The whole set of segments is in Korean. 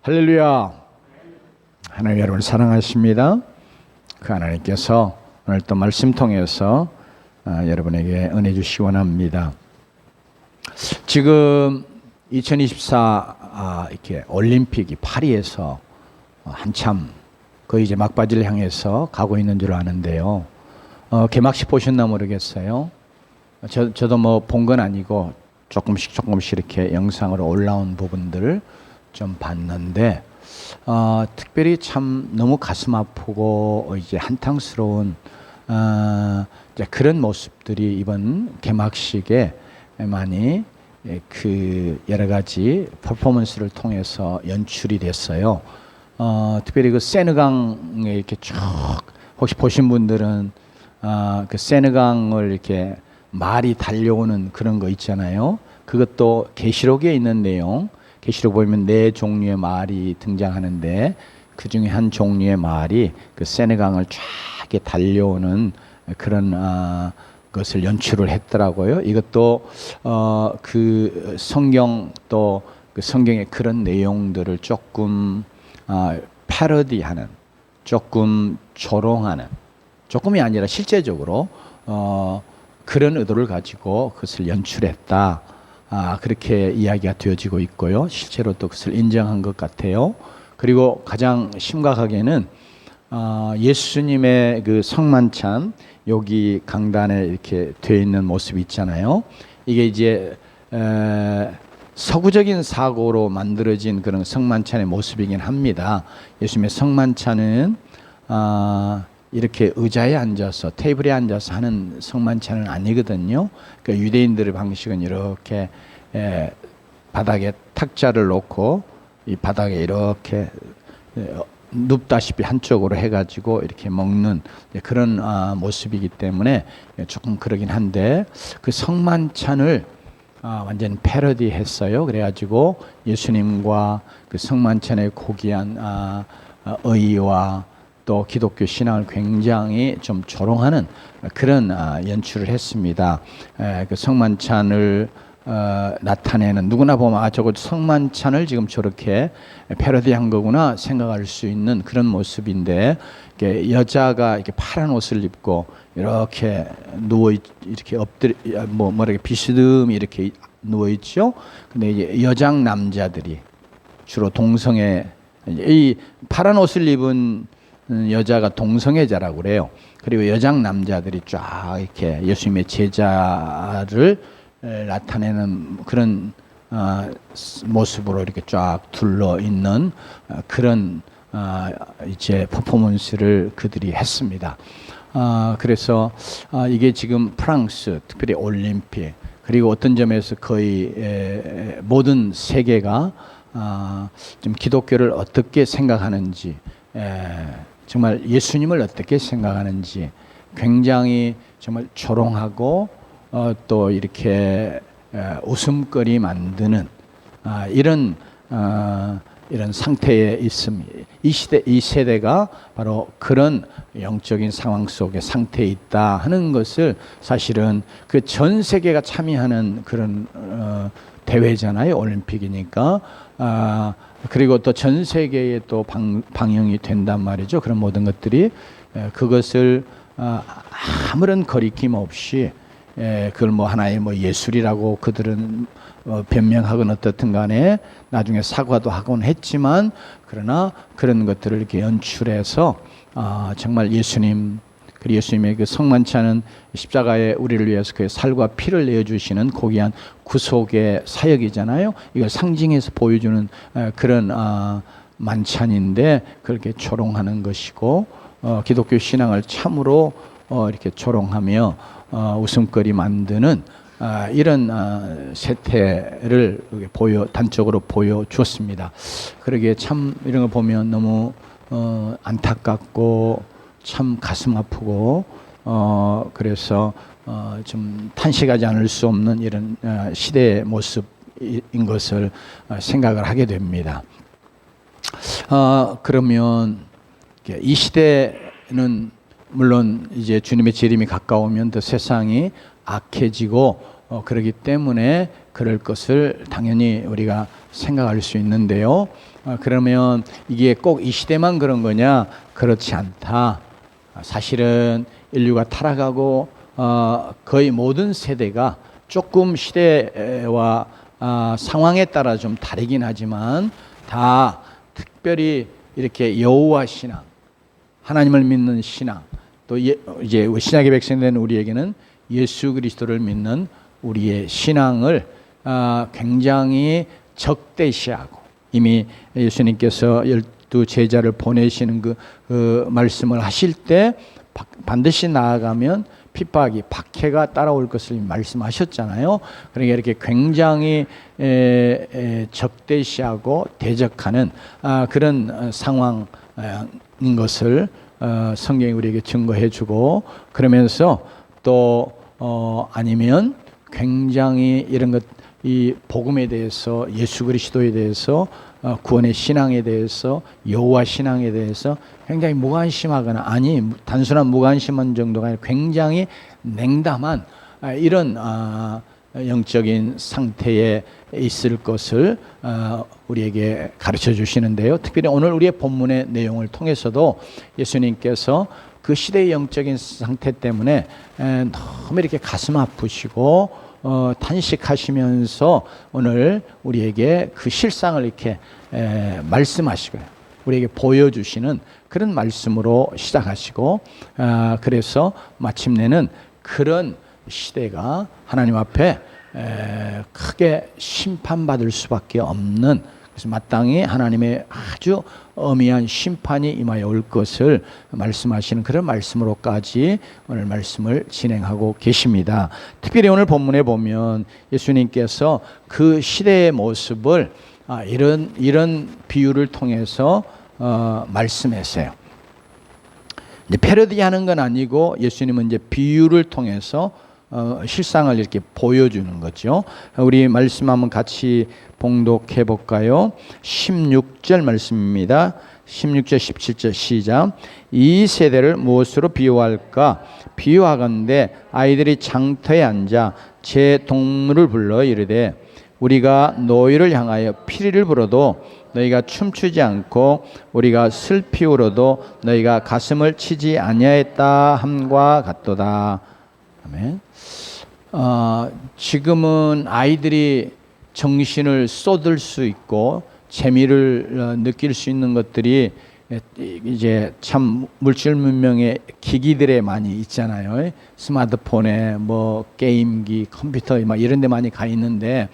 할렐루야. 하나님 여러분을 사랑하십니다. 그 하나님께서 오늘 또 말씀 통해서 여러분에게 은혜 주시기 원합니다. 지금 2024 이렇게 올림픽이 파리에서 한참 거의 이제 막바지를 향해서 가고 있는 줄 아는데요. 개막식 보셨나 모르겠어요. 저도 뭐 본 건 아니고 조금씩 이렇게 영상으로 올라온 부분들을 좀 봤는데 특별히 참 너무 가슴 아프고 이제 한탕스러운 이제 그런 모습들이 이번 개막식에 많이 그 여러 가지 퍼포먼스를 통해서 연출이 됐어요. 특별히 그 세느강에 이렇게 쭉 혹시 보신 분들은 그 세느강을 이렇게 말이 달려오는 그런 거 있잖아요. 그것도 계시록에 있는 내용. 계시록 보면 네 종류의 말이 등장하는데 그 중에 한 종류의 말이 그 세느강을 쫙 이렇게 달려오는 그런 것을 연출을 했더라고요. 이것도 그 성경 또 그 성경의 그런 내용들을 조금 패러디하는, 조금 조롱하는, 조금이 아니라 실제적으로 그런 의도를 가지고 그것을 연출했다. 그렇게 이야기가 되어지고 있고요. 실제로 또 그것을 인정한 것 같아요. 그리고 가장 심각하게는 예수님의 그 성만찬 여기 강단에 이렇게 되어 있는 모습이 있잖아요. 이게 이제 서구적인 사고로 만들어진 그런 성만찬의 모습이긴 합니다. 예수님의 성만찬은 이렇게 의자에 앉아서 테이블에 앉아서 하는 성만찬은 아니거든요. 그러니까 유대인들의 방식은 이렇게 바닥에 탁자를 놓고 이 바닥에 이렇게 눕다시피 한쪽으로 해가지고 이렇게 먹는 그런 모습이기 때문에 조금 그러긴 한데 그 성만찬을 완전 패러디했어요. 그래가지고 예수님과 그 성만찬의 고귀한 의의와 또 기독교 신앙을 굉장히 좀 조롱하는 그런 연출을 했습니다. 그 성만찬을 나타내는 누구나 보면 저거 성만찬을 지금 저렇게 패러디한 거구나 생각할 수 있는 그런 모습인데 여자가 이렇게 파란 옷을 입고 이렇게 누워 이렇게 엎드려 뭐랄까 비스듬히 이렇게 누워 있죠. 근데 이제 여장 남자들이 주로 동성애 이 파란 옷을 입은 여자가 동성애자라고 그래요. 그리고 여장 남자들이 쫙 이렇게 예수님의 제자를 나타내는 그런 모습으로 이렇게 쫙 둘러 있는 그런 이제 퍼포먼스를 그들이 했습니다. 그래서 이게 지금 프랑스 특별히 올림픽 그리고 어떤 점에서 거의 모든 세계가 좀 기독교를 어떻게 생각하는지 정말 예수님을 어떻게 생각하는지 굉장히 정말 조롱하고 또 이렇게 웃음거리 만드는 이런 상태에 있습니다. 이 세대가 바로 그런 영적인 상황 속에 상태에 있다 하는 것을 사실은 그 전 세계가 참여하는 그런 대회잖아요. 올림픽이니까. 그리고 또 전 세계에 또 방영이 된단 말이죠. 그런 모든 것들이 그것을 아무런 거리낌 없이 그걸 뭐 하나의 뭐 예술이라고 그들은 변명하건 어떻든 간에 나중에 사과도 하곤 했지만 그러나 그런 것들을 이렇게 연출해서 정말 예수님 그리고 예수님의 그 성만찬은 십자가에 우리를 위해서 그의 살과 피를 내어주시는 고귀한 구속의 사역이잖아요. 이걸 상징해서 보여주는 그런 만찬인데 그렇게 조롱하는 것이고 기독교 신앙을 참으로 이렇게 조롱하며 웃음거리 만드는 이런 세태를 단적으로 보여주었습니다. 그러기에 참 이런 거 보면 너무 안타깝고 참 가슴 아프고 그래서 좀 탄식하지 않을 수 없는 이런 시대의 모습인 것을 생각을 하게 됩니다. 그러면 이 시대는 물론 이제 주님의 재림이 가까우면 더 세상이 악해지고 그러기 때문에 그럴 것을 당연히 우리가 생각할 수 있는데요. 그러면 이게 꼭 이 시대만 그런 거냐? 그렇지 않다. 사실은 인류가 타락하고 거의 모든 세대가 조금 시대와 상황에 따라 좀 다르긴 하지만 다 특별히 이렇게 여호와 신앙, 하나님을 믿는 신앙, 또 이제 신약의 백성된 우리에게는 예수 그리스도를 믿는 우리의 신앙을 굉장히 적대시하고, 이미 예수님께서 12 제자를 보내시는 그 말씀을 하실 때 반드시 나아가면 핍박이, 박해가 따라올 것을 말씀하셨잖아요. 그러니까 이렇게 굉장히 적대시하고 대적하는 그런 상황인 것을 성경이 우리에게 증거해주고, 그러면서 또 아니면 굉장히 이런 것, 이 복음에 대해서, 예수 그리스도에 대해서, 구원의 신앙에 대해서, 여호와 신앙에 대해서 굉장히 무관심하거나, 아니 단순한 무관심한 정도가 아니라 굉장히 냉담한 이런 영적인 상태에 있을 것을 우리에게 가르쳐 주시는데요. 특별히 오늘 우리의 본문의 내용을 통해서도 예수님께서 그 시대의 영적인 상태 때문에 너무 이렇게 가슴 아프시고 탄식하시면서 오늘 우리에게 그 실상을 이렇게 말씀하시고요, 우리에게 보여주시는 그런 말씀으로 시작하시고, 그래서 마침내는 그런 시대가 하나님 앞에 크게 심판받을 수밖에 없는, 그래서 마땅히 하나님의 아주 엄미한 심판이 임하여 올 것을 말씀하시는 그런 말씀으로까지 오늘 말씀을 진행하고 계십니다. 특별히 오늘 본문에 보면 예수님께서 그 시대의 모습을 이런 비유를 통해서 말씀했어요. 이제 패러디하는 건 아니고 예수님은 이제 비유를 통해서 실상을 이렇게 보여주는 거죠. 우리 말씀 한번 같이 봉독해 볼까요? 16절 말씀입니다. 16절 17절 시작. 이 세대를 무엇으로 비유할까? 비유하건대 아이들이 장터에 앉아 제 동물을 불러 이르되 우리가 너희를 향하여 피리를 불어도 너희가 춤추지 않고 우리가 슬피 울어도 너희가 가슴을 치지 아니하였다 함과 같도다. 아멘. 지금은 아이들이 정신을 쏟을 수 있고 재미를 느낄 수 있는 것들이 이제 참 물질 문명의 기기들에 많이 있잖아요. 스마트폰에 뭐 게임기, 컴퓨터 막 이런 데 많이 가 있는데,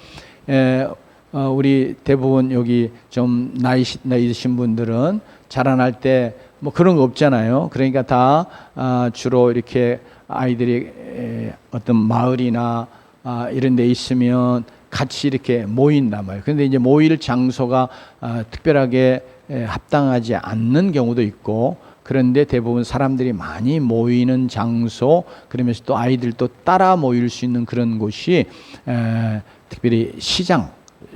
우리 대부분 여기 좀 나이 드신 분들은 자라날 때 뭐 그런 거 없잖아요. 그러니까 다 주로 이렇게 아이들이 어떤 마을이나 이런 데 있으면 같이 이렇게 모인단 말이에요. 그런데 이제 모일 장소가 특별하게 합당하지 않는 경우도 있고, 그런데 대부분 사람들이 많이 모이는 장소, 그러면서 또 아이들도 따라 모일 수 있는 그런 곳이 특별히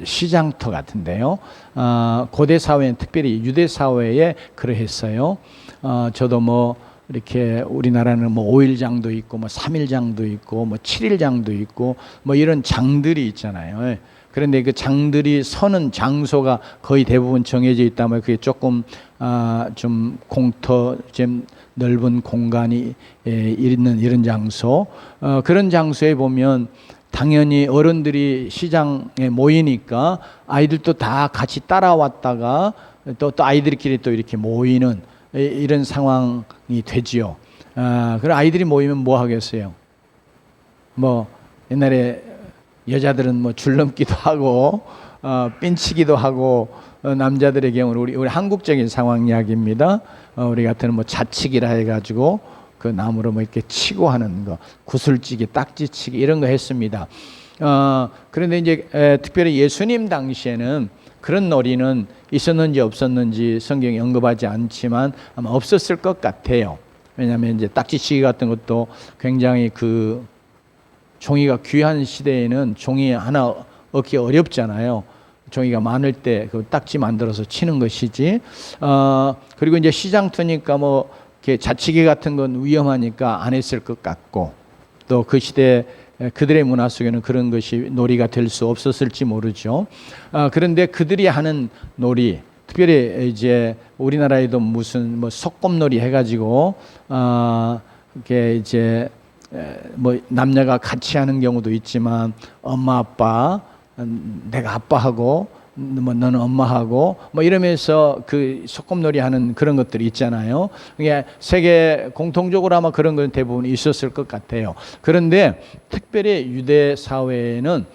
시장터 같은데요. 고대 사회는 특별히 유대 사회에 그러했어요. 저도 뭐 이렇게 우리나라는 뭐 5일장도 있고 뭐 3일장도 있고 뭐 7일장도 있고 뭐 이런 장들이 있잖아요. 그런데 그 장들이 서는 장소가 거의 대부분 정해져 있다면 그게 조금 좀 공터 좀 넓은 공간이 있는 이런 장소, 그런 장소에 보면 당연히 어른들이 시장에 모이니까 아이들도 다 같이 따라왔다가 또 아이들끼리 또 이렇게 모이는 이런 상황이 되지요. 그럼 아이들이 모이면 뭐 하겠어요? 뭐 옛날에 여자들은 뭐 줄넘기도 하고 핀치기도 하고, 남자들의 경우는 우리 한국적인 상황 이야기입니다. 우리 같은 뭐 자치기라 해가지고 그 나무로 뭐 이렇게 치고 하는 거, 구슬치기, 딱지치기 이런 거 했습니다. 그런데 이제 특별히 예수님 당시에는 그런 놀이는 있었는지 없었는지 성경이 언급하지 않지만 아마 없었을 것 같아요. 왜냐하면 이제 딱지치기 같은 것도 굉장히 그 종이가 귀한 시대에는 종이 하나 얻기 어렵잖아요. 종이가 많을 때 그 딱지 만들어서 치는 것이지. 그리고 이제 시장터니까 뭐 이렇게 자치기 같은 건 위험하니까 안 했을 것 같고, 또 그 시대 그들의 문화 속에는 그런 것이 놀이가 될 수 없었을지 모르죠. 그런데 그들이 하는 놀이, 특별히 이제 우리나라에도 무슨 뭐 소꿉놀이 해가지고 이게 이제 뭐 남녀가 같이 하는 경우도 있지만 엄마 아빠, 내가 아빠하고 뭐 너는 엄마하고 뭐 이러면서 그 소꿉놀이 하는 그런 것들이 있잖아요. 그게 세계 공통적으로 아마 그런 건 대부분 있었을 것 같아요. 그런데 특별히 유대 사회에는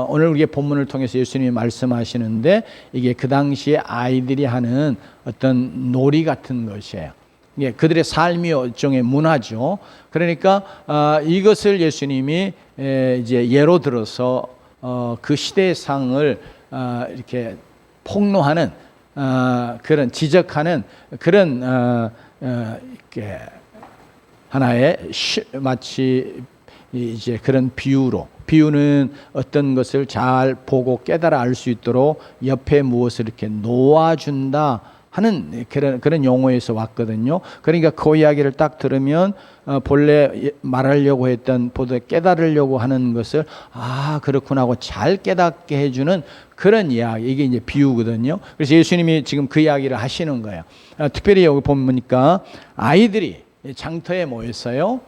오늘 우리의 본문을 통해서 예수님이 말씀하시는데 이게 그 당시에 아이들이 하는 어떤 놀이 같은 것이에요. 이게 그들의 삶이 일종의 문화죠. 그러니까 이것을 예수님이 이제 예로 들어서 그 시대의 상을 이렇게 폭로하는 그런 지적하는 그런 이렇게 하나의 마치 이제 그런 비유는 어떤 것을 잘 보고 깨달아 알 수 있도록 옆에 무엇을 이렇게 놓아준다 하는 그런 용어에서 왔거든요. 그러니까 그 이야기를 딱 들으면 본래 말하려고 했던 보다 깨달으려고 하는 것을 그렇구나 하고 잘 깨닫게 해주는 그런 이야기, 이게 이제 비유거든요. 그래서 예수님이 지금 그 이야기를 하시는 거예요. 특별히 여기 보니까 아이들이 장터에 모였어요.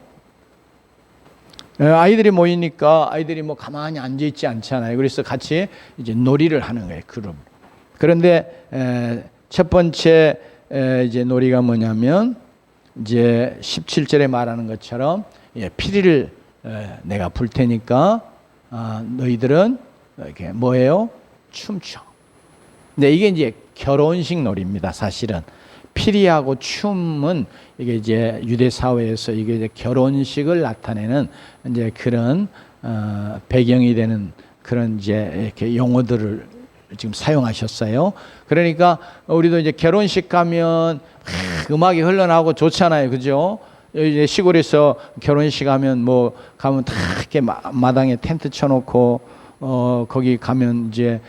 아이들이 모이니까 아이들이 뭐 가만히 앉아 있지 않잖아요. 그래서 같이 이제 놀이를 하는 거예요. 그런데 첫 번째 이제 놀이가 뭐냐면 이제 17절에 말하는 것처럼 피리를 내가 불 테니까 너희들은 이렇게 뭐예요? 춤춰. 근데 이게 이제 결혼식 놀이입니다. 사실은 피리하고 춤은 이게 이제 유대 사회에서 이게 이제 결혼식을 나타내는 이제 그런 배경이 되는 그런 이제 이렇게 용어들을 지금 사용하셨어요. 그러니까 우리도 이제 결혼식 가면 음악이 흘러나오고 좋잖아요, 그죠? 이제 시골에서 결혼식 하면 뭐 가면 다 이렇게 마당에 텐트 쳐놓고 거기 가면 이제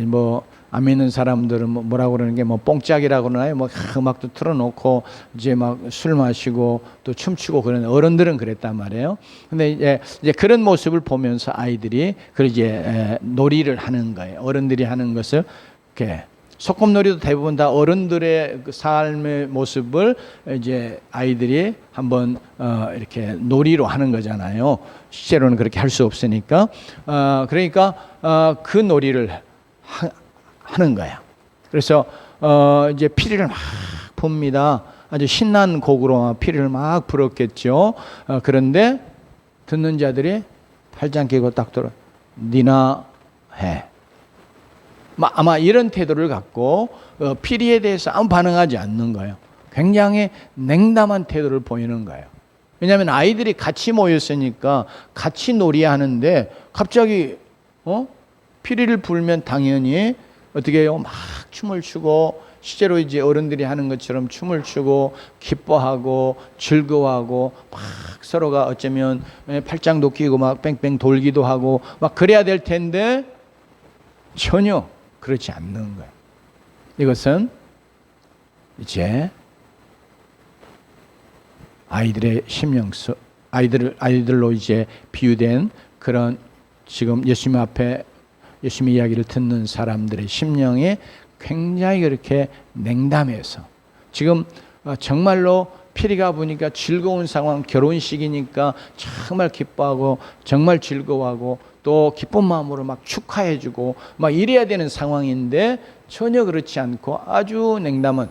뭐 안 믿는 사람들은 뭐라고 그러는 게 뭐 뽕짝이라고 그러나요? 뭐 음악도 틀어놓고 이제 막 술 마시고 또 춤추고 그런 어른들은 그랬단 말이에요. 근데 이제 그런 모습을 보면서 아이들이 그 이제 놀이를 하는 거예요. 어른들이 하는 것을 이렇게 소꿉놀이도 대부분 다 어른들의 그 삶의 모습을 이제 아이들이 한번 이렇게 놀이로 하는 거잖아요. 실제로는 그렇게 할 수 없으니까. 그러니까 그 놀이를 하는 거야. 그래서 이제 피리를 막 붑니다. 아주 신난 곡으로 피리를 막 불었겠죠. 그런데 듣는 자들이 팔짱 끼고 딱 들어, 니나 해. 아마 이런 태도를 갖고 피리에 대해서 아무 반응하지 않는 거예요. 굉장히 냉담한 태도를 보이는 거예요. 왜냐하면 아이들이 같이 모였으니까 같이 놀이하는데 갑자기 피리를 불면 당연히 어떻게 해요? 막 춤을 추고 실제로 이제 어른들이 하는 것처럼 춤을 추고 기뻐하고 즐거워하고 막 서로가 어쩌면 팔짱도 끼고 막 뺑뺑 돌기도 하고 막 그래야 될 텐데 전혀 그렇지 않는 거예요. 이것은 이제 아이들의 심령서, 아이들로 이제 비유된 그런 지금 예수님 앞에 예수님의 이야기를 듣는 사람들의 심령이 굉장히 그렇게 냉담해서 지금 정말로 피리가 부니까 즐거운 상황, 결혼식이니까 정말 기뻐하고 정말 즐거워하고 또 기쁜 마음으로 막 축하해주고 막 이래야 되는 상황인데 전혀 그렇지 않고 아주 냉담은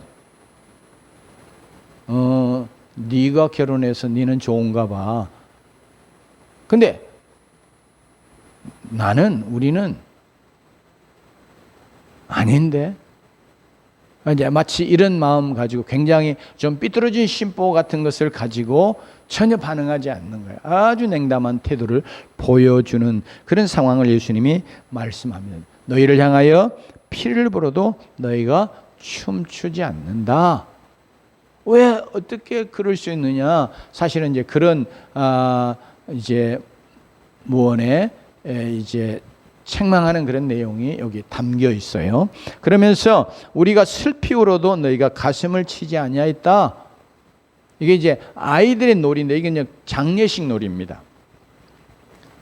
네가 결혼해서 네는 좋은가 봐. 근데 우리는 아닌데 이제 마치 이런 마음 가지고 굉장히 좀 삐뚤어진 심보 같은 것을 가지고 전혀 반응하지 않는 거예요. 아주 냉담한 태도를 보여주는 그런 상황을 예수님이 말씀합니다. 너희를 향하여 피를 불어도 너희가 춤추지 않는다. 왜 어떻게 그럴 수 있느냐? 사실은 이제 그런 이제 무언에 이제 책망하는 그런 내용이 여기 담겨 있어요. 그러면서 우리가 슬피 울어도 너희가 가슴을 치지 아니하였다. 이게 이제 아이들의 놀이인데 이게 이제 장례식 놀이입니다.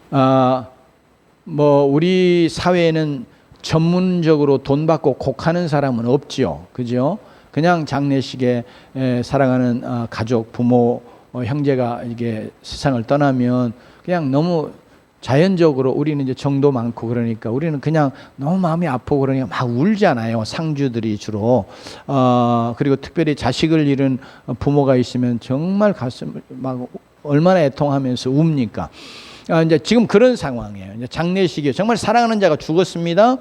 뭐 우리 사회에는 전문적으로 돈 받고 곡하는 사람은 없지요, 그죠? 그냥 장례식에 사랑하는 가족, 부모, 형제가 이게 세상을 떠나면 그냥 너무 자연적으로 우리는 이제 정도 많고 그러니까 우리는 그냥 너무 마음이 아프고 그러니까 막 울잖아요. 상주들이 주로. 그리고 특별히 자식을 잃은 부모가 있으면 정말 가슴을 막 얼마나 애통하면서 웁니까? 이제 지금 그런 상황이에요. 이제 장례식이에요. 정말 사랑하는 자가 죽었습니다.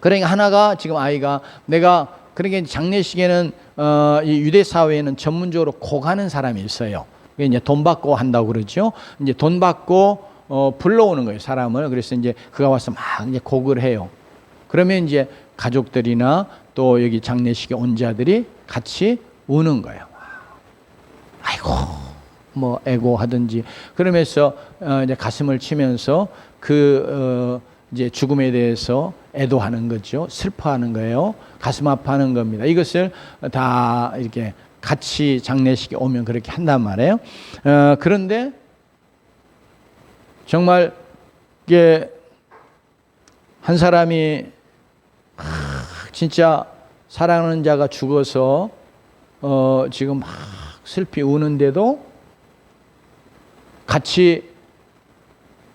그러니까 하나가 지금 아이가 내가 그러니까 장례식에는 이 유대 사회에는 전문적으로 곡하는 사람이 있어요. 이제 돈 받고 한다고 그러죠. 이제 돈 받고 불러오는 거예요, 사람을. 그래서 이제 그가 와서 막 이제 곡을 해요. 그러면 이제 가족들이나 또 여기 장례식에 온 자들이 같이 우는 거예요. 아이고, 뭐 애고하든지 그러면서 이제 가슴을 치면서 이제 죽음에 대해서 애도하는 거죠. 슬퍼하는 거예요. 가슴 아파하는 겁니다. 이것을 다 이렇게 같이 장례식에 오면 그렇게 한단 말이에요. 그런데 정말 이게 한 사람이 진짜 사랑하는 자가 죽어서 지금 막 슬피 우는데도 같이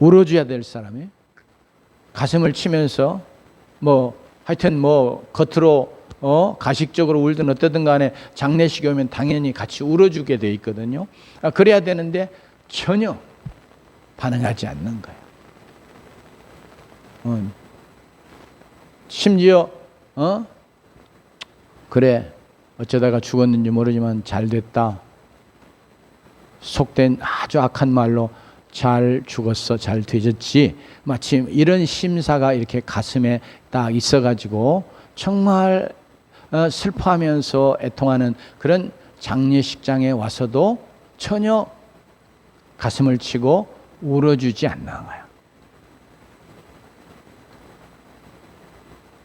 울어줘야 될 사람이 가슴을 치면서 뭐 하여튼 뭐 겉으로 가식적으로 울든 어떠든 간에 장례식에 오면 당연히 같이 울어주게 돼 있거든요. 그래야 되는데 전혀 반응하지 않는 거예요. 심지어 그래 어쩌다가 죽었는지 모르지만 잘 됐다. 속된 아주 악한 말로 잘 죽었어, 잘 되졌지. 마침 이런 심사가 이렇게 가슴에 딱 있어가지고 정말 슬퍼하면서 애통하는 그런 장례식장에 와서도 전혀 가슴을 치고 울어주지 않는 거예요.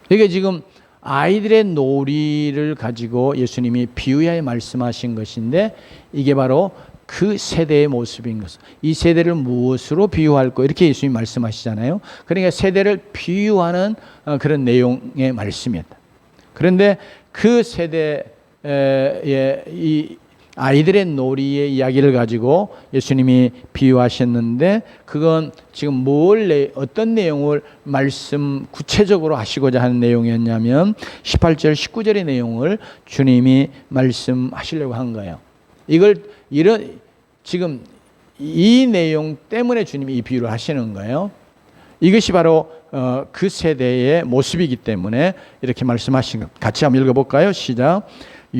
이게 지금 아이들의 놀이를 가지고 예수님이 비유하여 말씀하신 것인데 이게 바로 그 세대의 모습인 것은 이 세대를 무엇으로 비유할까 이렇게 예수님이 말씀하시잖아요. 그러니까 세대를 비유하는 그런 내용의 말씀이었다. 그런데 그 세대의 이 아이들의 놀이의 이야기를 가지고 예수님이 비유하셨는데 그건 지금 어떤 내용을 말씀 구체적으로 하시고자 하는 내용이었냐면 18절 19절의 내용을 주님이 말씀하시려고 한 거예요. 지금 이 내용 때문에 주님이 이 비유를 하시는 거예요. 이것이 바로 그 세대의 모습이기 때문에 이렇게 말씀하신 것. 같이 한번 읽어볼까요? 시작.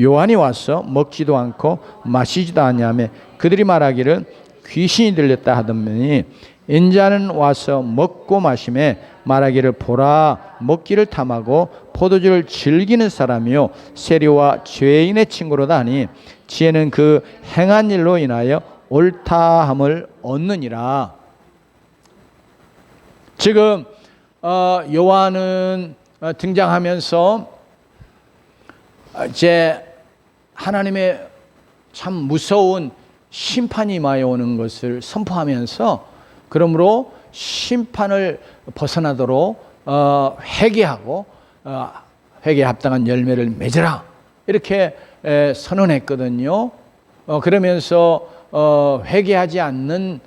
요한이 와서 먹지도 않고 마시지도 아니하며 그들이 말하기를 귀신이 들렸다 하더니 인자는 와서 먹고 마시며 말하기를 보라 먹기를 탐하고 포도주를 즐기는 사람이요 세리와 죄인의 친구로다 하니 지혜는 그 행한 일로 인하여 옳다함을 얻느니라. 지금 요한은 등장하면서 이제 하나님의 참 무서운 심판이 임하여 오는 것을 선포하면서 그러므로 심판을 벗어나도록 회개하고 회개에 합당한 열매를 맺으라 이렇게 선언했거든요. 그러면서 회개하지 않는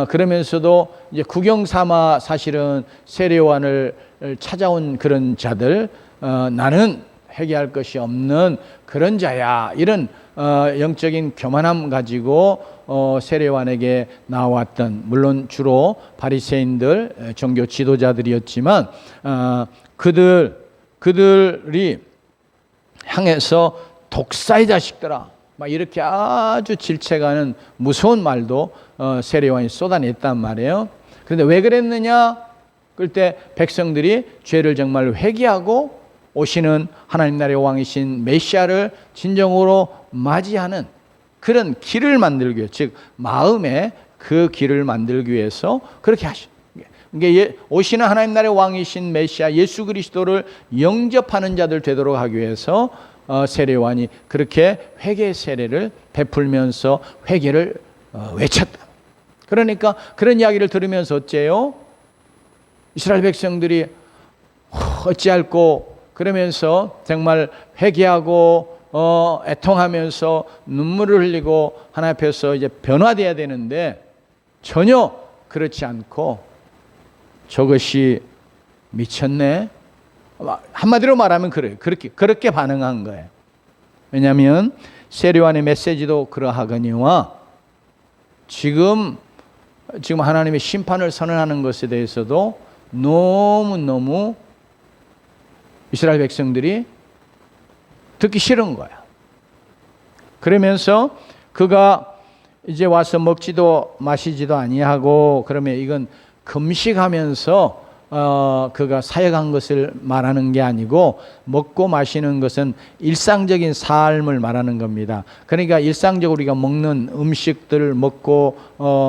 그러면서도 이제 구경 삼아 사실은 세례요한을 찾아온 그런 자들 나는 회개할 것이 없는 그런 자야 이런 영적인 교만함 가지고 세례요한에게 나왔던 물론 주로 바리새인들 종교 지도자들이었지만 그들이 향해서 독사의 자식들아 막 이렇게 아주 질책하는 무서운 말도 세례요한이 쏟아냈단 말이에요. 그런데 왜 그랬느냐? 그때 백성들이 죄를 정말 회개하고 오시는 하나님 나라의 왕이신 메시아를 진정으로 맞이하는 그런 길을 만들기 위해 즉 마음에 그 길을 만들기 위해서 그렇게 하신 그러니까 오시는 하나님 나라의 왕이신 메시아 예수 그리스도를 영접하는 자들 되도록 하기 위해서 세례요한이 그렇게 회개 세례를 베풀면서 회개를 외쳤다. 그러니까 그런 이야기를 들으면서 어째요? 이스라엘 백성들이 어찌할꼬 그러면서 정말 회개하고 애통하면서 눈물을 흘리고 하나님 앞에서 이제 변화돼야 되는데 전혀 그렇지 않고 저것이 미쳤네. 한마디로 말하면 그래요. 그렇게 반응한 거예요. 왜냐하면 세례요한의 메시지도 그러하거니와 지금 하나님의 심판을 선언하는 것에 대해서도 너무너무 이스라엘 백성들이 듣기 싫은 거야. 그러면서 그가 이제 와서 먹지도 마시지도 아니하고 그러면 이건 금식하면서 그가 사역한 것을 말하는 게 아니고 먹고 마시는 것은 일상적인 삶을 말하는 겁니다. 그러니까 일상적으로 우리가 먹는 음식들을 먹고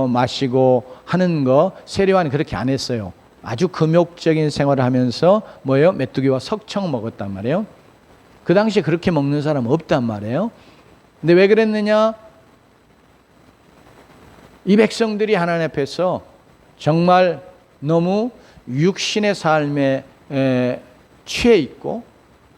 마시고 하는 거 세례요한이 그렇게 안 했어요. 아주 금욕적인 생활을 하면서 뭐예요? 메뚜기와 석청 먹었단 말이에요. 그 당시에 그렇게 먹는 사람 없단 말이에요. 근데 왜 그랬느냐? 이 백성들이 하나님 앞에서 정말 너무 육신의 삶에 취해 있고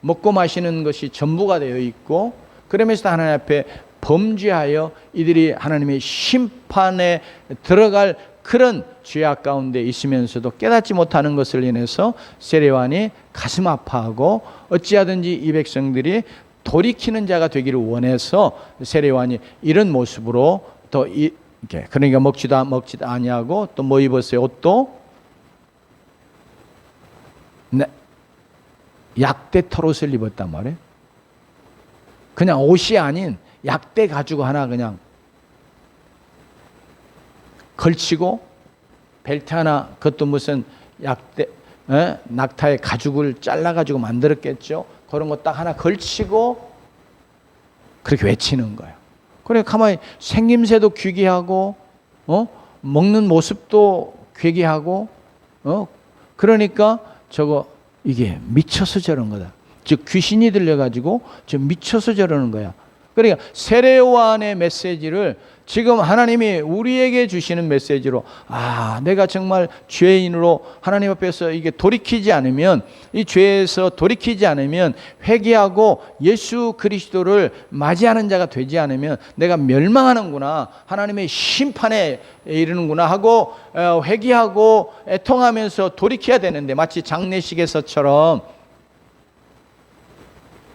먹고 마시는 것이 전부가 되어 있고 그러면서 하나님 앞에 범죄하여 이들이 하나님의 심판에 들어갈 그런 죄악 가운데 있으면서도 깨닫지 못하는 것을 인해서 세례요한이 가슴 아파하고 어찌하든지 이 백성들이 돌이키는 자가 되기를 원해서 세례요한이 이런 모습으로 또 이렇게 그러니까 먹지도 아니하고 또 뭐 입었어요? 옷도 약대 털옷을 입었단 말이에요. 그냥 옷이 아닌 약대 가지고 하나 그냥 걸치고 벨트 하나 그것도 무슨 약대 낙타의 가죽을 잘라 가지고 만들었겠죠. 그런 거 딱 하나 걸치고 그렇게 외치는 거예요. 그래 가만히 생김새도 귀귀하고 먹는 모습도 괴괴하고 그러니까 이게 미쳐서 저런 거다. 즉 귀신이 들려가지고 미쳐서 저러는 거야. 그러니까 세례요한의 메시지를 지금 하나님이 우리에게 주시는 메시지로 내가 정말 죄인으로 하나님 앞에서 이게 돌이키지 않으면 이 죄에서 돌이키지 않으면 회개하고 예수 그리스도를 맞이하는 자가 되지 않으면 내가 멸망하는구나 하나님의 심판에 이르는구나 하고 회개하고 애통하면서 돌이켜야 되는데 마치 장례식에서처럼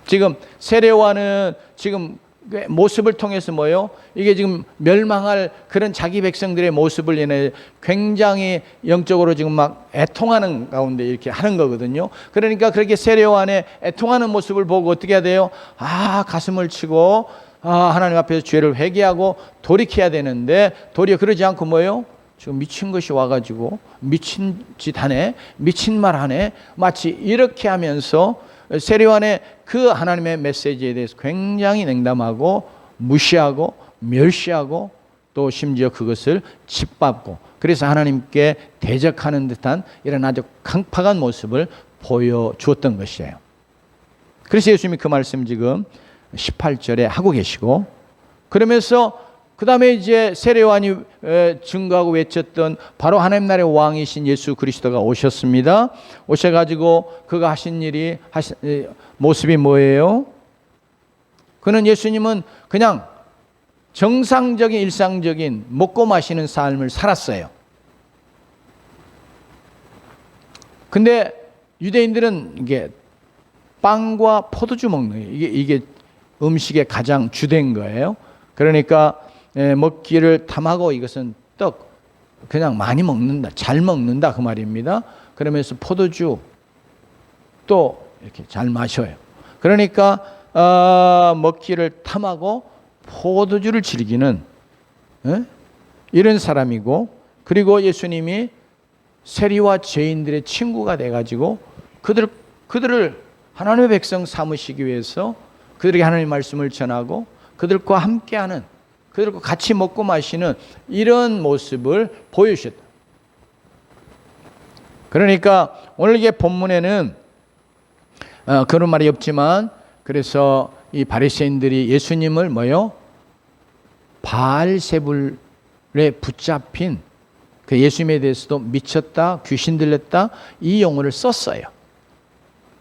지금 세례요한은 지금 모습을 통해서 뭐요? 이게 지금 멸망할 그런 자기 백성들의 모습을 인해 굉장히 영적으로 지금 막 애통하는 가운데 이렇게 하는 거거든요. 그러니까 그렇게 세례요한의 애통하는 모습을 보고 어떻게 해야 돼요? 가슴을 치고 하나님 앞에서 죄를 회개하고 돌이켜야 되는데 도리어 그러지 않고 뭐예요? 지금 미친 것이 와가지고 미친 짓 하네, 미친 말 하네, 마치 이렇게 하면서 세례요한의 그 하나님의 메시지에 대해서 굉장히 냉담하고 무시하고 멸시하고 또 심지어 그것을 짓밟고 그래서 하나님께 대적하는 듯한 이런 아주 강팍한 모습을 보여주었던 것이에요. 그래서 예수님이 그 말씀 지금 18절에 하고 계시고 그러면서 그 다음에 이제 세례요한이 증거하고 외쳤던 바로 하나님 나라의 왕이신 예수 그리스도가 오셨습니다. 오셔가지고 그가 하신 일이 모습이 뭐예요? 그는 예수님은 그냥 정상적인 일상적인 먹고 마시는 삶을 살았어요. 근데 유대인들은 이게 빵과 포도주 먹는 거예요. 이게 음식의 가장 주된 거예요. 그러니까 먹기를 탐하고 이것은 떡 그냥 많이 먹는다, 잘 먹는다 그 말입니다. 그러면서 포도주 또 이렇게 잘 마셔요. 그러니까 먹기를 탐하고 포도주를 즐기는 이런 사람이고 그리고 예수님이 세리와 죄인들의 친구가 돼가지고 그들을 하나님의 백성 삼으시기 위해서 그들에게 하나님의 말씀을 전하고 그들과 함께하는 그들과 같이 먹고 마시는 이런 모습을 보여주셨다. 그러니까 오늘 이게 본문에는 그런 말이 없지만 그래서 이 바리새인들이 예수님을 뭐요? 바알세불 붙잡힌 그 예수님에 대해서도 미쳤다, 귀신 들렸다 이 용어를 썼어요.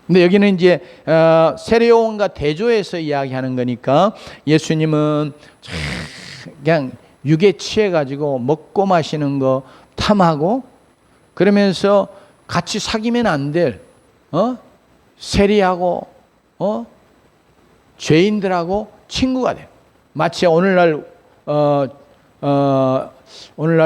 근데 여기는 이제 세례요한과 대조해서 이야기하는 거니까 예수님은 그냥 육에 취해가지고 먹고 마시는 거 탐하고 그러면서 같이 사귀면 안 될 세리하고 죄인들하고 친구가 돼요. 마치 오늘날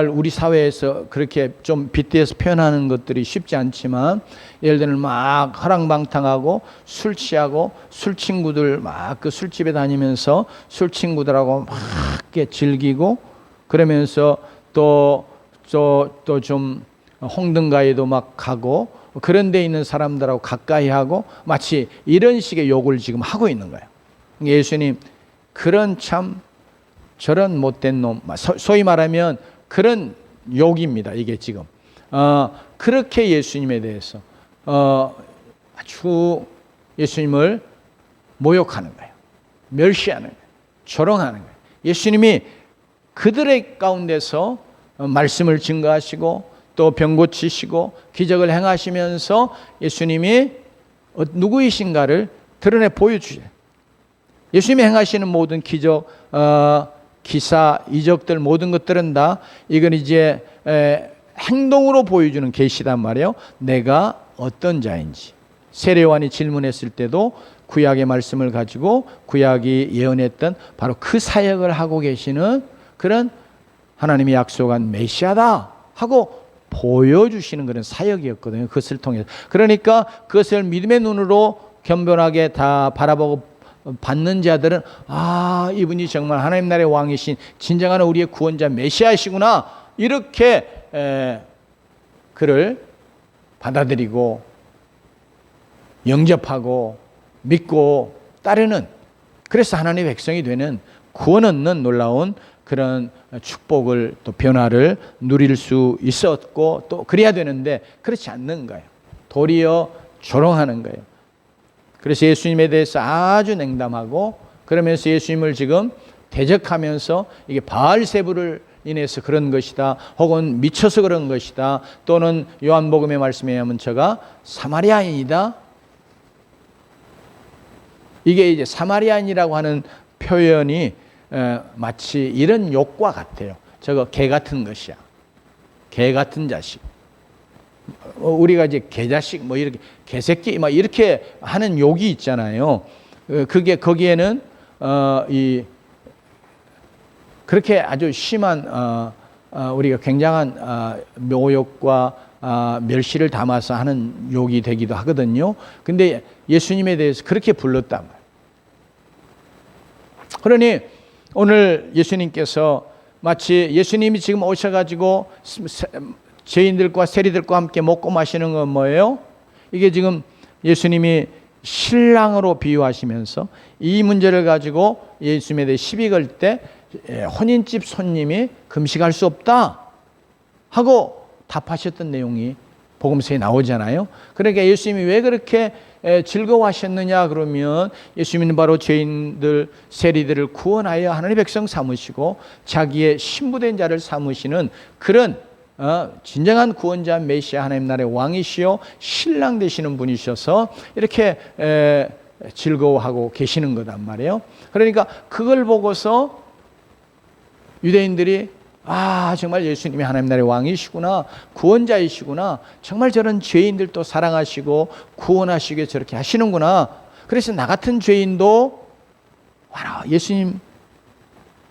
우리 사회에서 그렇게 좀 빗대어서 표현하는 것들이 쉽지 않지만 예를 들면 막 허랑방탕하고 술 취하고 술 친구들 막 그 술집에 다니면서 술 친구들하고 막 이렇게 즐기고 그러면서 또 좀 홍등가에도 막 가고 그런 데 있는 사람들하고 가까이 하고 마치 이런 식의 욕을 지금 하고 있는 거예요. 예수님 그런 참 저런 못된 놈, 소위 말하면 그런 욕입니다. 이게 지금 그렇게 예수님에 대해서 아주 예수님을 모욕하는 거예요. 멸시하는 거예요. 조롱하는 거예요. 예수님이 그들의 가운데서 말씀을 증거하시고 또 병 고치시고 기적을 행하시면서 예수님이 누구이신가를 드러내 보여주셔요. 예수님이 행하시는 모든 기적, 기사, 이적들 모든 것들은 다 이건 이제 행동으로 보여주는 계시단 말이에요. 내가 어떤 자인지. 세례요한이 질문했을 때도 구약의 말씀을 가지고 구약이 예언했던 바로 그 사역을 하고 계시는 그런 하나님이 약속한 메시아다 하고 보여주시는 그런 사역이었거든요. 그것을 통해서. 그러니까 그것을 믿음의 눈으로 겸손하게 다 바라보고 받는 자들은 아, 이분이 정말 하나님 나라의 왕이신 진정한 우리의 구원자 메시아이시구나 이렇게 그를 받아들이고 영접하고 믿고 따르는, 그래서 하나님의 백성이 되는 구원 얻는 놀라운 그런 축복을 또 변화를 누릴 수 있었고 또 그래야 되는데 그렇지 않는 거예요. 도리어 조롱하는 거예요. 그래서 예수님에 대해서 아주 냉담하고 그러면서 예수님을 지금 대적하면서 이게 바알세부를 인해서 그런 것이다 혹은 미쳐서 그런 것이다 또는 요한복음의 말씀에 의하면 저가 사마리아인이다. 이게 이제 사마리아인이라고 하는 표현이 마치 이런 욕과 같아요. 저거 개 같은 것이야. 개 같은 자식. 우리가 이제 개자식 뭐 이렇게 개새끼 막 이렇게 하는 욕이 있잖아요. 그게 거기에는 그렇게 아주 심한 우리가 굉장한 모욕과 멸시를 담아서 하는 욕이 되기도 하거든요. 근데 예수님에 대해서 그렇게 불렀단 말이에요. 그러니 오늘 예수님께서 마치 예수님이 지금 오셔가지고 죄인들과 세리들과 함께 먹고 마시는 건 뭐예요? 이게 지금 예수님이 신랑으로 비유하시면서 이 문제를 가지고 예수님에 대해 시비 걸 때 혼인집 손님이 금식할 수 없다 하고 답하셨던 내용이 복음서에 나오잖아요. 그러니까 예수님이 왜 그렇게 즐거워하셨느냐 그러면 예수님은 바로 죄인들 세리들을 구원하여 하나님의 백성 삼으시고 자기의 신부된 자를 삼으시는 그런 진정한 구원자 메시아 하나님 나라의 왕이시요 신랑 되시는 분이셔서 이렇게 즐거워하고 계시는 거단 말이에요. 그러니까 그걸 보고서 유대인들이 정말 예수님이 하나님 나라의 왕이시구나 구원자이시구나 정말 저런 죄인들도 사랑하시고 구원하시게 저렇게 하시는구나. 그래서 나 같은 죄인도 예수님을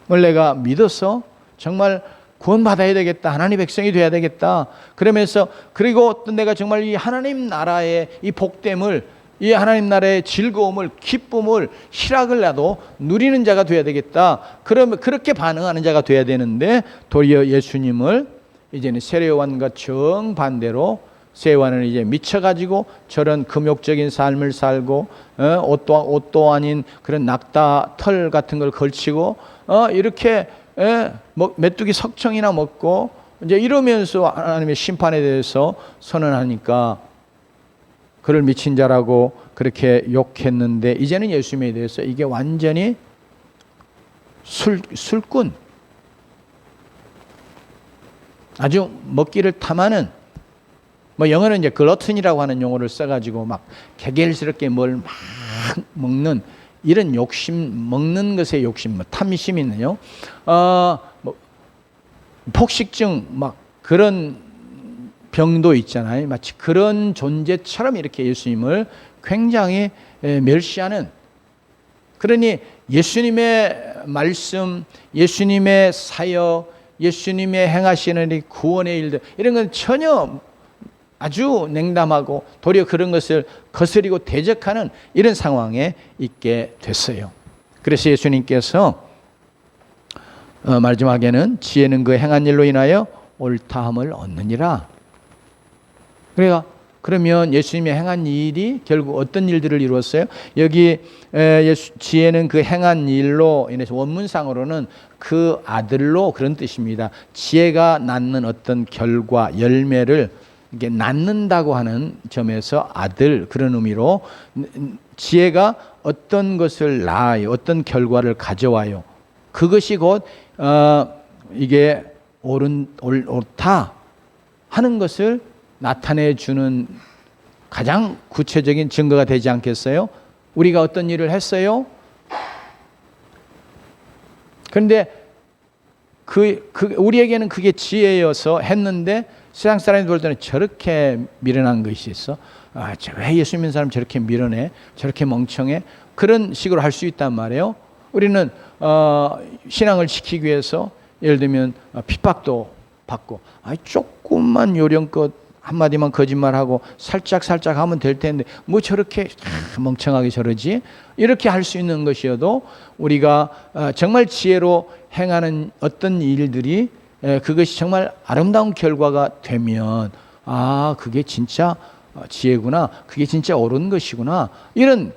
내가 믿어서 정말 구원받아야 되겠다. 하나님 백성이 돼야 되겠다. 그러면서 그리고 또 내가 정말 이 하나님 나라의 이 복됨을 이 하나님 나라의 즐거움을 기쁨을 희락을 나도 누리는 자가 돼야 되겠다. 그러면 그렇게 반응하는 자가 돼야 되는데 도리어 예수님을 이제는 세례요한과 정반대로 세례요한은 이제 미쳐가지고 저런 금욕적인 삶을 살고 옷도 아닌 그런 낙타 털 같은 걸 걸치고 이렇게 메뚜기 석청이나 먹고 이제 이러면서 하나님의 심판에 대해서 선언하니까 그를 미친 자라고 그렇게 욕했는데 이제는 예수님에 대해서 이게 완전히 술꾼 아주 먹기를 탐하는, 뭐 영어는 이제 글러튼이라고 하는 용어를 써가지고 막 개gel스럽게 뭘 막 먹는 이런 욕심, 먹는 것에 욕심, 뭐 탐심이 있는요. 뭐 폭식증 막 그런 병도 있잖아요. 마치 그런 존재처럼 이렇게 예수님을 굉장히 멸시하는. 그러니 예수님의 말씀, 예수님의 사역, 예수님의 행하시는 이 구원의 일들, 이런 건 전혀 아주 냉담하고 도리어 그런 것을 거스리고 대적하는 이런 상황에 있게 됐어요. 그래서 예수님께서 마지막에는 지혜는 그 행한 일로 인하여 옳다함을 얻느니라. 그러면 예수님이 행한 일이 결국 어떤 일들을 이루었어요? 여기 지혜는 그 행한 일로 인해서 원문상으로는 그 아들로 그런 뜻입니다. 지혜가 낳는 어떤 결과, 열매를 이게 낳는다고 하는 점에서 아들, 그런 의미로 지혜가 어떤 것을 낳아요. 어떤 결과를 가져와요. 그것이 곧 이게 옳다 하는 것을 나타내 주는 가장 구체적인 증거가 되지 않겠어요? 우리가 어떤 일을 했어요? 그런데 우리에게는 그게 지혜여서 했는데 세상 사람이 볼 때는 저렇게 미련한 것이 있어? 왜 예수 믿는 사람 저렇게 미련해? 저렇게 멍청해? 그런 식으로 할 수 있단 말이에요. 우리는 신앙을 지키기 위해서 예를 들면 핍박도 받고 조금만 요령껏 한마디만 거짓말하고 살짝 하면 될 텐데 뭐 저렇게 멍청하게 저러지? 이렇게 할 수 있는 것이어도 우리가 정말 지혜로 행하는 어떤 일들이 그것이 정말 아름다운 결과가 되면 그게 진짜 지혜구나, 그게 진짜 옳은 것이구나, 이런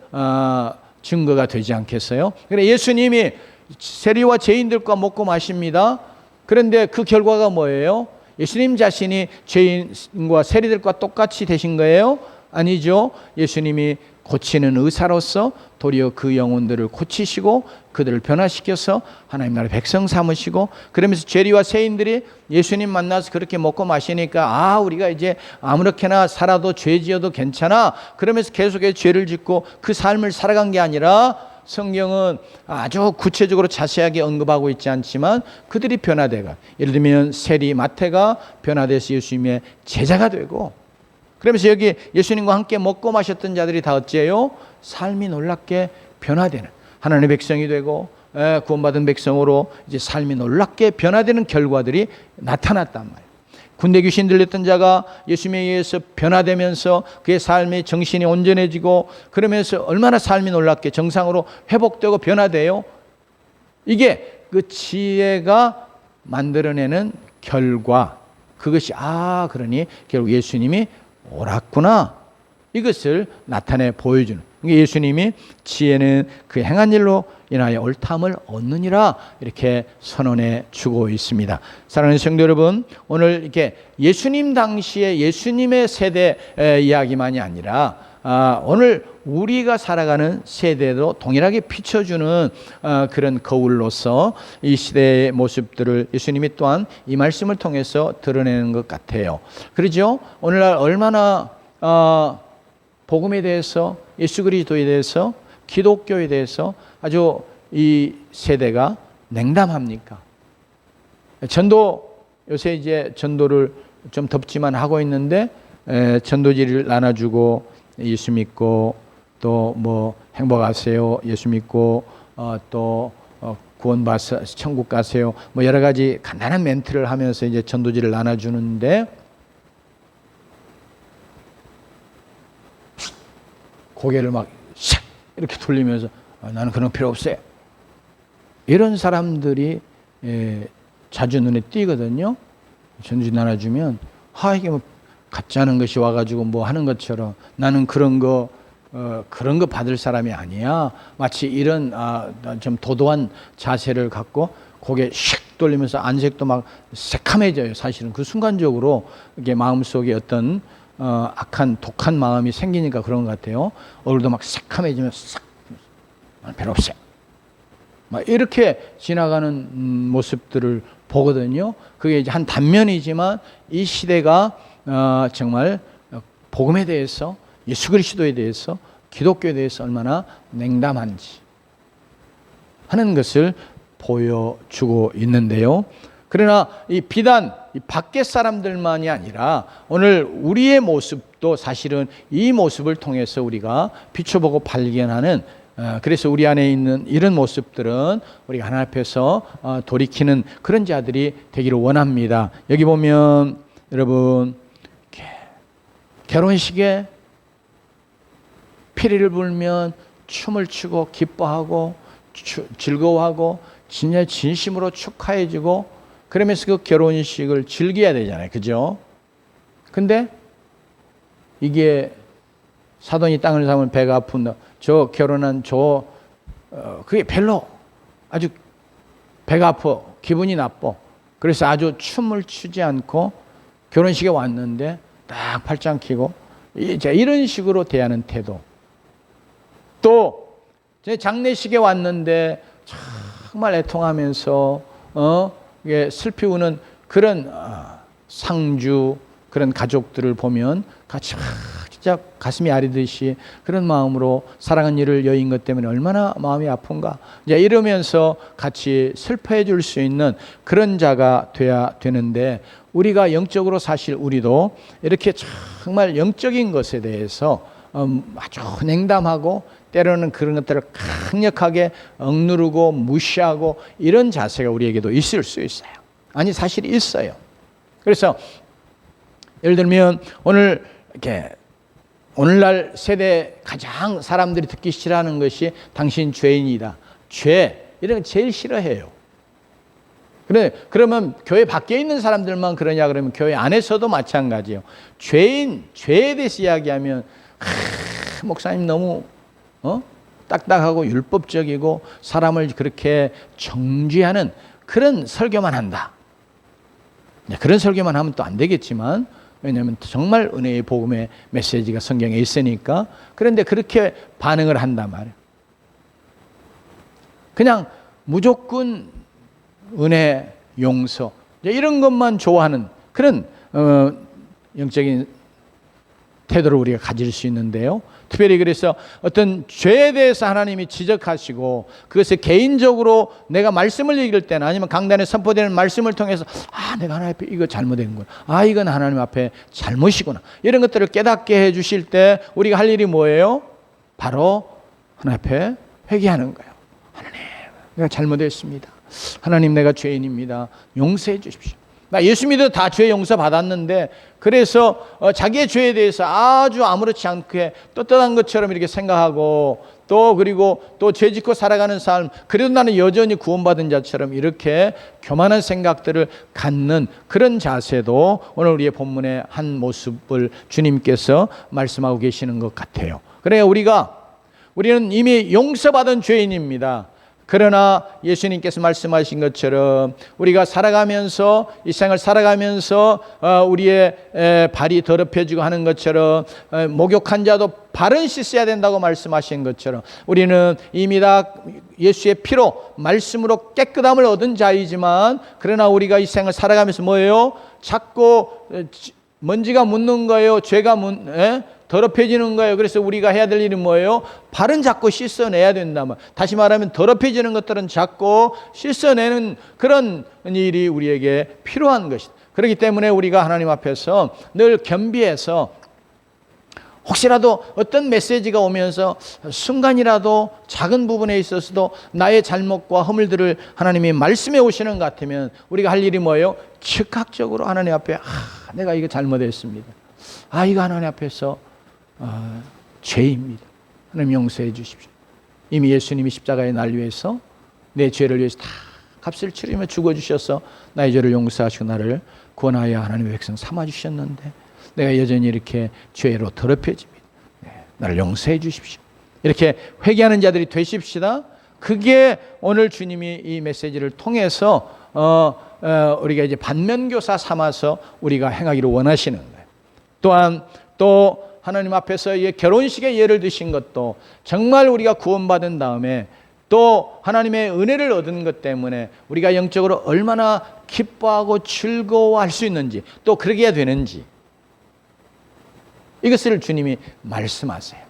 증거가 되지 않겠어요? 그래 예수님이 세리와 죄인들과 먹고 마십니다. 그런데 그 결과가 뭐예요? 예수님 자신이 죄인과 세리들과 똑같이 되신 거예요? 아니죠. 예수님이 고치는 의사로서 도리어 그 영혼들을 고치시고 그들을 변화시켜서 하나님 나라의 백성 삼으시고, 그러면서 죄리와 세인들이 예수님 만나서 그렇게 먹고 마시니까 우리가 이제 아무렇게나 살아도 죄 지어도 괜찮아, 그러면서 계속해서 죄를 짓고 그 삶을 살아간 게 아니라, 성경은 아주 구체적으로 자세하게 언급하고 있지 않지만 그들이 변화되가, 예를 들면 세리 마태가 변화돼서 예수님의 제자가 되고, 그러면서 여기 예수님과 함께 먹고 마셨던 자들이 다 어째요? 삶이 놀랍게 변화되는 하나님의 백성이 되고 구원받은 백성으로 이제 삶이 놀랍게 변화되는 결과들이 나타났단 말이에요. 군대 귀신 들렸던 자가 예수님에 의해서 변화되면서 그의 삶의 정신이 온전해지고, 그러면서 얼마나 삶이 놀랍게 정상으로 회복되고 변화돼요. 이게 그 지혜가 만들어내는 결과, 그것이 그러니 결국 예수님이 옳았구나, 이것을 나타내 보여주는, 예수님이 지혜는 그 행한 일로 인하여 옳다함을 얻느니라 이렇게 선언해 주고 있습니다. 사랑하는 성도 여러분, 오늘 이렇게 예수님 당시에 예수님의 세대 이야기만이 아니라 오늘 우리가 살아가는 세대도 동일하게 비춰주는 그런 거울로서 이 시대의 모습들을 예수님이 또한 이 말씀을 통해서 드러내는 것 같아요. 그렇죠? 오늘날 얼마나 복음에 대해서, 예수 그리스도에 대해서, 기독교에 대해서 아주 이 세대가 냉담합니까? 전도, 요새 이제 전도를 좀 덥지만 하고 있는데 전도지를 나눠주고 예수 믿고 또 뭐 행복하세요, 예수 믿고 또 구원받아 천국 가세요, 뭐 여러 가지 간단한 멘트를 하면서 이제 전도지를 나눠주는데, 고개를 막 샥 이렇게 돌리면서 나는 그런 거 필요 없어요, 이런 사람들이 자주 눈에 띄거든요. 전도지 나눠주면 이게 뭐 가짜는 것이 와가지고 뭐 하는 것처럼 나는 그런 거 받을 사람이 아니야, 마치 이런 좀 도도한 자세를 갖고 고개 샥 돌리면서 안색도 막 새카매져요. 사실은 그 순간적으로 이게 마음속에 어떤 악한 독한 마음이 생기니까 그런 것 같아요. 얼굴도 막 새카매지면 싹, 별로 없어요. 막 이렇게 지나가는 모습들을 보거든요. 그게 이제 한 단면이지만 이 시대가 정말 복음에 대해서, 예수 그리스도에 대해서, 기독교에 대해서 얼마나 냉담한지 하는 것을 보여주고 있는데요. 그러나 이 비단 이 밖의 사람들만이 아니라 오늘 우리의 모습도 사실은 이 모습을 통해서 우리가 비춰보고 발견하는, 그래서 우리 안에 있는 이런 모습들은 우리가 하나님 앞에서 돌이키는 그런 자들이 되기를 원합니다. 여기 보면 여러분, 결혼식에 피리를 불면 춤을 추고 기뻐하고 즐거워하고 진짜 진심으로 축하해주고 그러면서 그 결혼식을 즐겨야 되잖아요. 그죠? 근데 이게 사돈이 땅을 사면 배가 아픈다. 저 결혼한 그게 별로 아주 배가 아파. 기분이 나빠. 그래서 아주 춤을 추지 않고 결혼식에 왔는데 딱 팔짱 끼고 이런 식으로 대하는 태도. 또 제 장례식에 왔는데 정말 애통하면서 슬피 우는 그런 상주 그런 가족들을 보면 같이 진짜 가슴이 아리듯이 그런 마음으로 사랑하는 이를 여인 것 때문에 얼마나 마음이 아픈가 이제 이러면서 같이 슬퍼해 줄 수 있는 그런 자가 돼야 되는데, 우리가 영적으로 사실 우리도 이렇게 정말 영적인 것에 대해서 아주 냉담하고 때로는 그런 것들을 강력하게 억누르고 무시하고 이런 자세가 우리에게도 있을 수 있어요. 아니 사실 있어요. 그래서 예를 들면 오늘날 세대 가장 사람들이 듣기 싫어하는 것이 당신 죄인이다. 죄 이런 거 제일 싫어해요. 그러면 교회 밖에 있는 사람들만 그러냐 그러면 교회 안에서도 마찬가지예요. 죄에 대해서 이야기하면 목사님 너무 딱딱하고 율법적이고 사람을 그렇게 정죄하는 그런 설교만 한다. 그런 설교만 하면 또 안 되겠지만, 왜냐하면 정말 은혜의 복음의 메시지가 성경에 있으니까. 그런데 그렇게 반응을 한단 말이에요. 그냥 무조건 은혜, 용서 이런 것만 좋아하는 그런 영적인 태도를 우리가 가질 수 있는데요. 특별히 그래서 어떤 죄에 대해서 하나님이 지적하시고 그것을 개인적으로 내가 말씀을 읽을 때는 아니면 강단에 선포되는 말씀을 통해서 내가 하나님 앞에 이거 잘못된 거야. 이건 하나님 앞에 잘못이구나. 이런 것들을 깨닫게 해 주실 때 우리가 할 일이 뭐예요? 바로 하나님 앞에 회개하는 거예요. 하나님, 내가 잘못했습니다. 하나님, 내가 죄인입니다. 용서해 주십시오. 나 예수 믿어 다 죄 용서 받았는데 그래서 자기의 죄에 대해서 아주 아무렇지 않게 떳떳한 것처럼 이렇게 생각하고 그리고 죄 짓고 살아가는 삶, 그래도 나는 여전히 구원받은 자처럼 이렇게 교만한 생각들을 갖는 그런 자세도 오늘 우리의 본문의 한 모습을 주님께서 말씀하고 계시는 것 같아요. 그래야 우리는 이미 용서받은 죄인입니다. 그러나 예수님께서 말씀하신 것처럼 우리가 살아가면서 이 생을 살아가면서 우리의 발이 더럽혀지고 하는 것처럼 목욕한 자도 발은 씻어야 된다고 말씀하신 것처럼 우리는 이미 다 예수의 피로 말씀으로 깨끗함을 얻은 자이지만, 그러나 우리가 이 생을 살아가면서 뭐예요? 자꾸 먼지가 묻는 거예요. 죄가 더럽혀지는 거예요. 그래서 우리가 해야 될 일은 뭐예요? 발은 자꾸 씻어내야 된다면, 다시 말하면 더럽혀지는 것들은 자꾸 씻어내는 그런 일이 우리에게 필요한 것이다. 그렇기 때문에 우리가 하나님 앞에서 늘 겸비해서 혹시라도 어떤 메시지가 오면서 순간이라도 작은 부분에 있어서도 나의 잘못과 허물들을 하나님이 말씀해 오시는 것 같으면 우리가 할 일이 뭐예요? 즉각적으로 하나님 앞에 내가 이거 잘못했습니다. 이거 하나님 앞에서 죄입니다. 하나님 용서해 주십시오. 이미 예수님이 십자가의 날 위해서 내 죄를 위해서 다 값을 치르며 죽어주셔서 나의 죄를 용서하시고 나를 구원하여 하나님의 백성 삼아주셨는데 내가 여전히 이렇게 죄로 더럽혀집니다. 나를 용서해 주십시오. 이렇게 회개하는 자들이 되십시다. 그게 오늘 주님이 이 메시지를 통해서 우리가 이제 반면교사 삼아서 우리가 행하기를 원하시는 거예요. 또한 또 하나님 앞에서 결혼식에 예를 드신 것도 정말 우리가 구원받은 다음에 또 하나님의 은혜를 얻은 것 때문에 우리가 영적으로 얼마나 기뻐하고 즐거워할 수 있는지, 또 그러게 해야 되는지, 이것을 주님이 말씀하세요.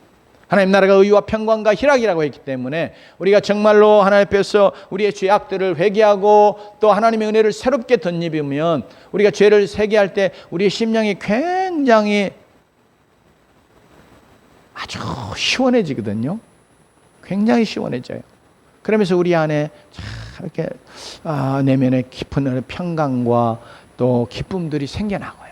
하나님 나라가 의와 평강과 희락이라고 했기 때문에 우리가 정말로 하나님 앞에서 우리의 죄악들을 회개하고 또 하나님의 은혜를 새롭게 덧입으면, 우리가 죄를 회개할 때 우리의 심령이 굉장히 아주 시원해지거든요. 굉장히 시원해져요. 그러면서 우리 안에 참 이렇게 내면의 깊은 평강과 또 기쁨들이 생겨나고요.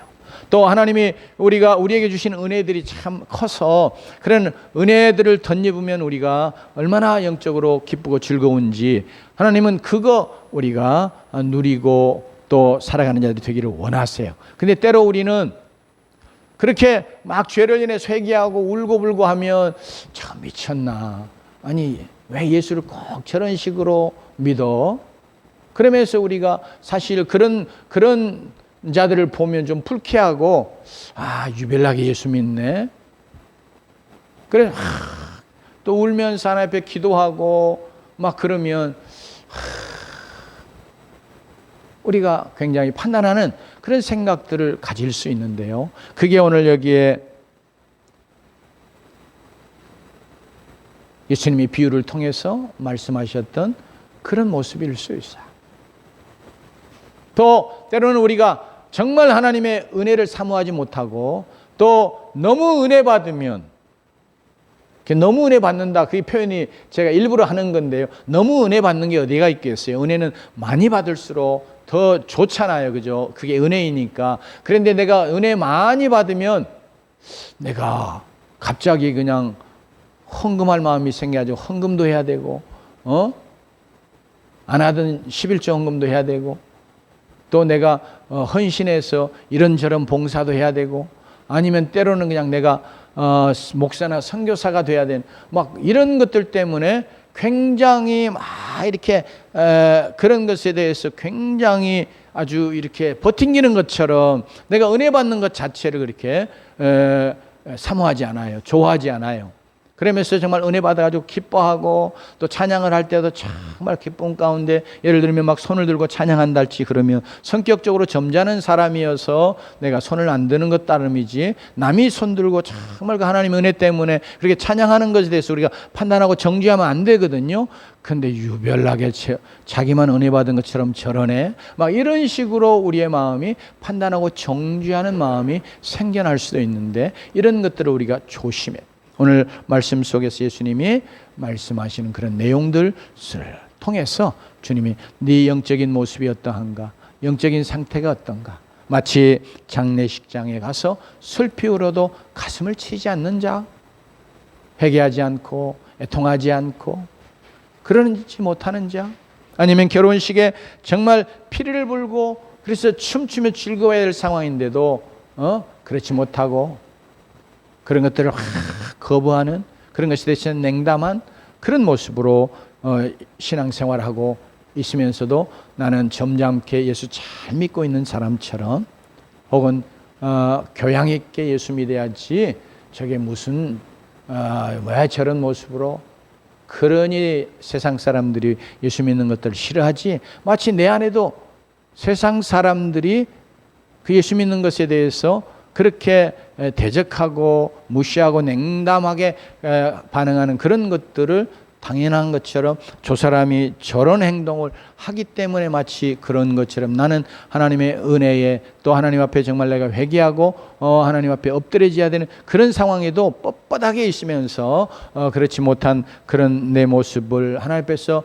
또 하나님이 우리에게 주신 은혜들이 참 커서 그런 은혜들을 덧입으면 우리가 얼마나 영적으로 기쁘고 즐거운지, 하나님은 그거 우리가 누리고 또 살아가는 자들이 되기를 원하세요. 근데 때로 우리는 그렇게 막 죄를 인해서 회개하고 울고불고 하면 참 미쳤나, 아니 왜 예수를 꼭 저런 식으로 믿어? 그러면서 우리가 사실 그런 자들을 보면 좀 불쾌하고, 유별나게 예수 믿네. 그래, 또 울면서 하나님 앞에 기도하고 막 그러면 우리가 굉장히 판단하는 그런 생각들을 가질 수 있는데요. 그게 오늘 여기에 예수님이 비유를 통해서 말씀하셨던 그런 모습일 수 있어요. 또 때로는 우리가 정말 하나님의 은혜를 사모하지 못하고, 또 너무 은혜 받으면, 너무 은혜 받는다, 그 표현이 제가 일부러 하는 건데요, 너무 은혜 받는 게 어디가 있겠어요? 은혜는 많이 받을수록 더 좋잖아요, 그죠? 그게 은혜이니까. 그런데 내가 은혜 많이 받으면 내가 갑자기 그냥 헌금할 마음이 생겨가지고 헌금도 해야 되고, 안 하던 11조 헌금도 해야 되고, 또 내가 헌신해서 이런저런 봉사도 해야 되고, 아니면 때로는 그냥 내가 목사나 선교사가 돼야 되는, 막 이런 것들 때문에 굉장히 막 이렇게 그런 것에 대해서 굉장히 아주 이렇게 버팅기는 것처럼 내가 은혜 받는 것 자체를 그렇게 사모하지 않아요. 좋아하지 않아요. 그러면서 정말 은혜 받아가지고 기뻐하고, 또 찬양을 할 때도 정말 기쁨 가운데, 예를 들면 막 손을 들고 찬양한달지 그러면 성격적으로 점잖은 사람이어서 내가 손을 안 드는 것 따름이지, 남이 손 들고 정말 그 하나님의 은혜 때문에 그렇게 찬양하는 것에 대해서 우리가 판단하고 정죄하면 안 되거든요. 근데 유별나게 자기만 은혜 받은 것처럼 저러네, 막 이런 식으로 우리의 마음이 판단하고 정죄하는 마음이 생겨날 수도 있는데, 이런 것들을 우리가 조심해요. 오늘 말씀 속에서 예수님이 말씀하시는 그런 내용들을 통해서 주님이 네 영적인 모습이 어떠한가, 영적인 상태가 어떤가, 마치 장례식장에 가서 술 피우러도 가슴을 치지 않는 자, 회개하지 않고 애통하지 않고 그러지 못하는 자, 아니면 결혼식에 정말 피리를 불고 그래서 춤추며 즐거워야 될 상황인데도 그렇지 못하고 그런 것들을 거부하는, 그런 것에 대해서 냉담한 그런 모습으로 신앙생활하고 있으면서도 나는 점잖게 예수 잘 믿고 있는 사람처럼, 혹은 교양 있게 예수 믿어야지, 저게 무슨 왜 저런 모습으로, 그러니 세상 사람들이 예수 믿는 것들을 싫어하지, 마치 내 안에도 세상 사람들이 그 예수 믿는 것에 대해서 그렇게 대적하고 무시하고 냉담하게 반응하는 그런 것들을 당연한 것처럼, 저 사람이 저런 행동을 하기 때문에 마치 그런 것처럼 나는 하나님의 은혜에, 또 하나님 앞에 정말 내가 회개하고 하나님 앞에 엎드려져야 되는 그런 상황에도 뻣뻣하게 있으면서 그렇지 못한 그런 내 모습을 하나님 앞에서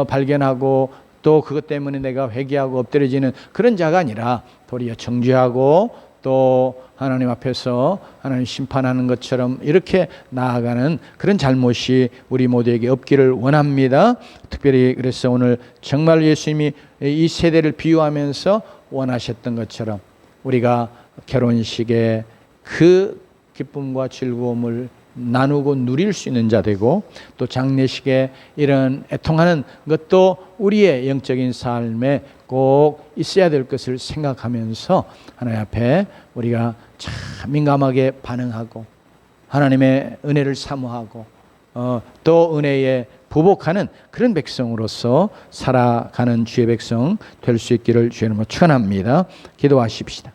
발견하고, 또 그것 때문에 내가 회개하고 엎드려지는 그런 자가 아니라 도리어 정죄하고 또 하나님 앞에서 하나님 심판하는 것처럼 이렇게 나아가는 그런 잘못이 우리 모두에게 없기를 원합니다. 특별히 그래서 오늘 정말 예수님이 이 세대를 비유하면서 원하셨던 것처럼 우리가 결혼식에 그 기쁨과 즐거움을 나누고 누릴 수 있는 자 되고, 또 장례식에 이런 애통하는 것도 우리의 영적인 삶에 꼭 있어야 될 것을 생각하면서 하나님 앞에 우리가 참 민감하게 반응하고 하나님의 은혜를 사모하고 또 은혜에 보복하는 그런 백성으로서 살아가는 주의 백성 될 수 있기를 주의 이름으로 축원합니다. 기도하십시다.